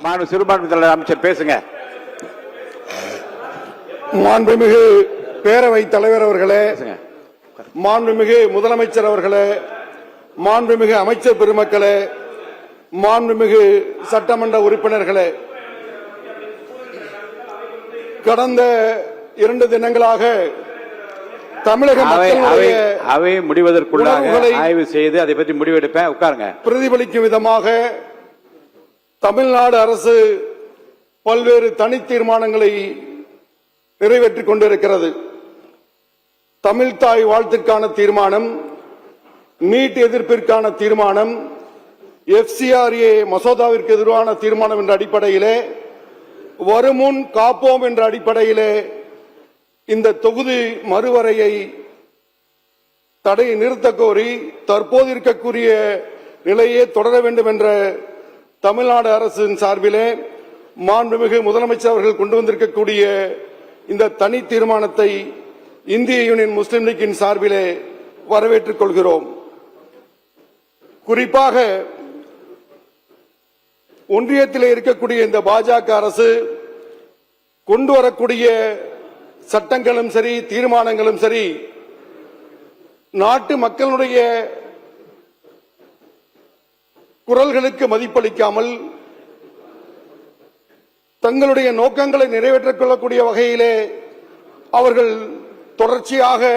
மாண்பு சிறுபான்மை தலைவர் அமைச்சர் பேசுங்க. மாண்புமிகு பேரவைத் தலைவர் அவர்களே, மாண்புமிகு முதலமைச்சர் அவர்களே, மாண்புமிகு அமைச்சர் பெருமக்களே, மாண்புமிகு சட்டமன்ற உறுப்பினர்களே, கடந்த 2 தினங்களாக தமிழக மக்களுடைய அவை முடிவதற்குள்ளாக ஆய்வு செய்து அதை பற்றி முடிவெடுப்பேன். உட்காருங்க. பிரதிபலிக்கும் விதமாக தமிழ்நாடு அரசு பல்வேறு தனி தீர்மானங்களை நிறைவேற்றிக் கொண்டிருக்கிறது. தமிழ்தாய் வாழ்த்திற்கான தீர்மானம், நீட் எதிர்ப்பிற்கான தீர்மானம், FCRA மசோதாவிற்கு எதிரான தீர்மானம் என்ற அடிப்படையிலே, வருமுன் காப்போம் என்ற அடிப்படையிலே இந்த தொகுதி மறுவரையை தடை நிறுத்த கோரி தற்போது இருக்கக்கூடிய நிலையே தொடர வேண்டும் என்ற தமிழ்நாடு அரசின் சார்பிலே மாண்புமிகு முதலமைச்சர் அவர்கள் கொண்டு வந்திருக்கக்கூடிய இந்த தனி தீர்மானத்தை இந்திய யூனியன் முஸ்லிம் லீக்கின் சார்பிலே வரவேற்றுக் கொள்கிறோம். குறிப்பாக ஒன்றியத்தில் இருக்கக்கூடிய இந்த பாஜக அரசு கொண்டு வரக்கூடிய சட்டங்களும் சரி, தீர்மானங்களும் சரி, நாட்டு மக்களுடைய குரல்களுக்கு மதிப்பளிக்காமல் தங்களுடைய நோக்கங்களை நிறைவேற்றிக் கொள்ளக்கூடிய வகையிலே அவர்கள் தொடர்ச்சியாக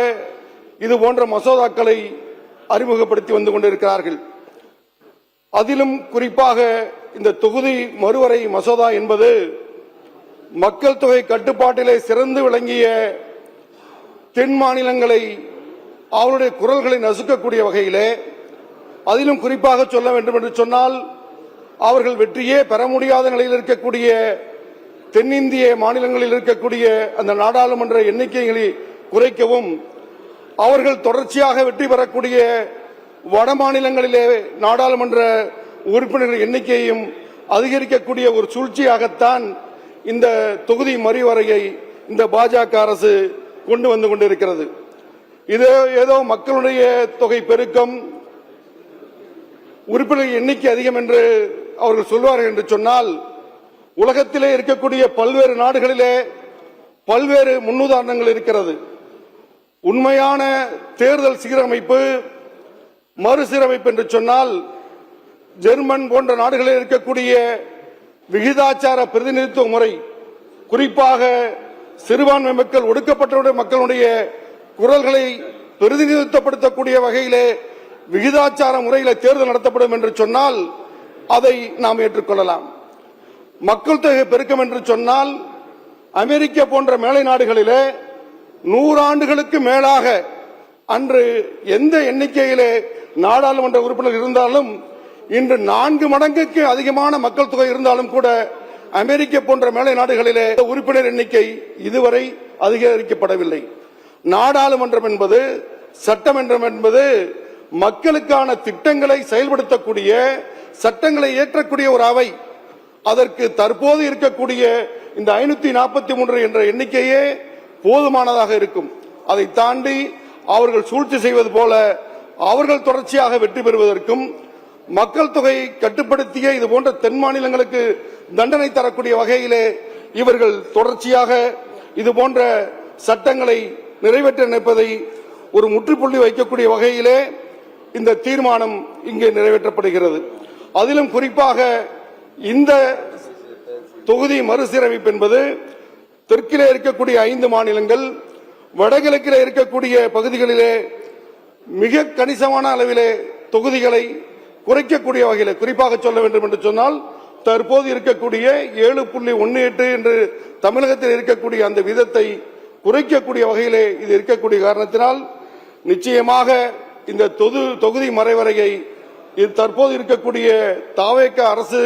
இது போன்ற மசோதாக்களை அறிமுகப்படுத்தி வந்து கொண்டிருக்கிறார்கள். அதிலும் குறிப்பாக இந்த தொகுதி மறுவரை மசோதா என்பது மக்கள் தொகை கட்டுப்பாட்டிலே சிறந்து விளங்கிய தென் மாநிலங்களை அவருடைய குரல்களை நசுக்கக்கூடிய வகையிலே, அதிலும் குறிப்பாக சொல்ல வேண்டும் என்று சொன்னால், அவர்கள் வெற்றியே பெற முடியாத நிலையில் இருக்கக்கூடிய தென்னிந்திய மாநிலங்களில் இருக்கக்கூடிய அந்த நாடாளுமன்ற எண்ணிக்கைகளை குறைக்கவும், அவர்கள் தொடர்ச்சியாக வெற்றி பெறக்கூடிய வட மாநிலங்களிலே நாடாளுமன்ற உறுப்பினர்கள் எண்ணிக்கையையும் அதிகரிக்கக்கூடிய ஒரு சூழ்ச்சியாகத்தான் இந்த தொகுதி மறுவரையை இந்த பாஜக அரசு கொண்டு வந்து கொண்டிருக்கிறது. இது ஏதோ மக்களுடைய தொகை பெருக்கம், உறுப்பினர் எண்ணிக்கை அதிகம் என்று அவர்கள் சொல்வார்கள் என்று சொன்னால், உலகத்திலே இருக்கக்கூடிய பல்வேறு நாடுகளிலே பல்வேறு முன்னுதாரணங்கள் இருக்கிறது. உண்மையான தேர்தல் சீரமைப்பு, மறுசீரமைப்பு என்று சொன்னால், ஜெர்மன் போன்ற நாடுகளில் இருக்கக்கூடிய விகிதாச்சார பிரதிநிதித்துவ முறை, குறிப்பாக சிறுபான்மை மக்கள், ஒடுக்கப்பட்ட மக்களுடைய குரல்களை பிரதிநிதித்துவப்படுத்தக்கூடிய வகையிலே விகிதாச்சார முறையில் தேர்தல் நடத்தப்படும் என்று சொன்னால் அதை நாம் ஏற்றுக்கொள்ளலாம். மக்கள் தொகை பெருக்கம் என்று சொன்னால், அமெரிக்க போன்ற மேலை நாடுகளிலே 100 ஆண்டுகளுக்கு மேலாக அன்று எந்த எண்ணிக்கையிலே நாடாளுமன்ற உறுப்பினர் இருந்தாலும், இன்று 4 மடங்குக்கு அதிகமான மக்கள் தொகை இருந்தாலும் கூட அமெரிக்க போன்ற மேலை நாடுகளிலே உறுப்பினர் எண்ணிக்கை இதுவரை அதிகரிக்கப்படவில்லை. நாடாளுமன்றம் என்பது, சட்டமன்றம் என்பது மக்களுக்கான திட்டங்களை செயல்படுத்தக்கூடிய, சட்டங்களை இயற்றக்கூடிய ஒரு அவை. அதற்கு தற்போது இருக்கக்கூடிய இந்த 543 என்ற எண்ணிக்கையே போதுமானதாக இருக்கும். அதை தாண்டி அவர்கள் சூழ்ச்சி செய்வது போல அவர்கள் தொடர்ச்சியாக வெற்றி பெறுவதற்கும், மக்கள் தொகை கட்டுப்படுத்திய இது போன்ற தென் மாநிலங்களுக்கு தண்டனை தரக்கூடிய வகையிலே இவர்கள் தொடர்ச்சியாக இது போன்ற சட்டங்களை நிறைவேற்ற நினைப்பதை ஒரு முற்றுப்புள்ளி வைக்கக்கூடிய வகையிலே இந்த தீர்மானம் இங்கே நிறைவேற்றப்படுகிறது. அதிலும் குறிப்பாக இந்த தொகுதி மறுசீரமைப்பு என்பது தெற்கிலே இருக்கக்கூடிய 5 மாநிலங்கள், வடகிழக்கிலே இருக்கக்கூடிய பகுதிகளிலே மிக கணிசமான அளவிலே தொகுதிகளை குறைக்கக்கூடிய வகையில், குறிப்பாக சொல்ல வேண்டும் என்று சொன்னால், தற்போது இருக்கக்கூடிய 7.18 என்று தமிழகத்தில் இருக்கக்கூடிய அந்த விதத்தை குறைக்கக்கூடிய வகையிலே இது இருக்கக்கூடிய காரணத்தினால் நிச்சயமாக இந்த தொகுதி மறைவரையை இது தற்போது இருக்கக்கூடிய தாவேக அரசு,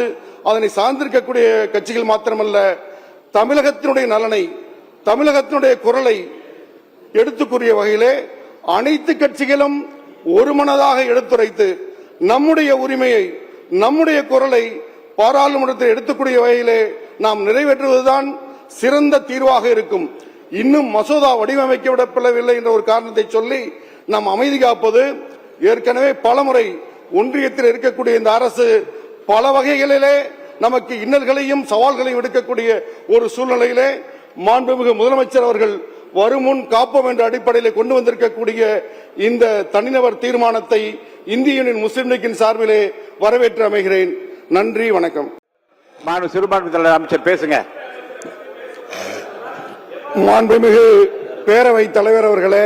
அதனை சார்ந்திருக்கக்கூடிய கட்சிகள் மாத்திரமல்ல, தமிழகத்தினுடைய நலனை, தமிழகத்தினுடைய குரலை எடுத்துக்கூறிய வகையிலே அனைத்து கட்சிகளும் ஒருமனதாக எடுத்துரைத்து நம்முடைய உரிமையை, நம்முடைய குரலை பாராளுமன்றத்தில் எடுத்துக்கூடிய வகையிலே நாம் நிறைவேற்றுவதுதான் சிறந்த தீர்வாக இருக்கும். இன்னும் மசோதா வடிவமைக்கப்படவில்லை என்ற ஒரு காரணத்தை சொல்லி நாம் அமைதி காப்பது, ஏற்கனவே பலமுறை ஒன்றியத்தில் இருக்கக்கூடிய இந்த அரசு பல வகைகளிலே நமக்கு இன்னல்களையும் சவால்களையும் விடுக்கக்கூடிய ஒரு சூழ்நிலையிலே மாண்புமிகு முதலமைச்சர் அவர்கள் வருமுன் காப்போம் என்ற அடிப்படையில் கொண்டு வந்திருக்கக்கூடிய இந்த தனிநபர் தீர்மானத்தை இந்திய யூனியன் முஸ்லிம் லீக்கின் சார்பிலே வரவேற்று அமைகிறேன். நன்றி, வணக்கம். சிறுபான்மை அமைச்சர் பேசுங்க. மாண்புமிகு பேரவைத் தலைவர் அவர்களே,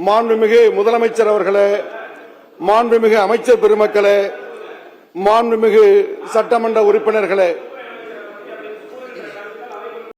மாண்புமிகு முதலமைச்சர் அவர்களே, மாண்புமிகு அமைச்சர் பெருமக்களே, மாண்புமிகு சட்டமன்ற உறுப்பினர்களே,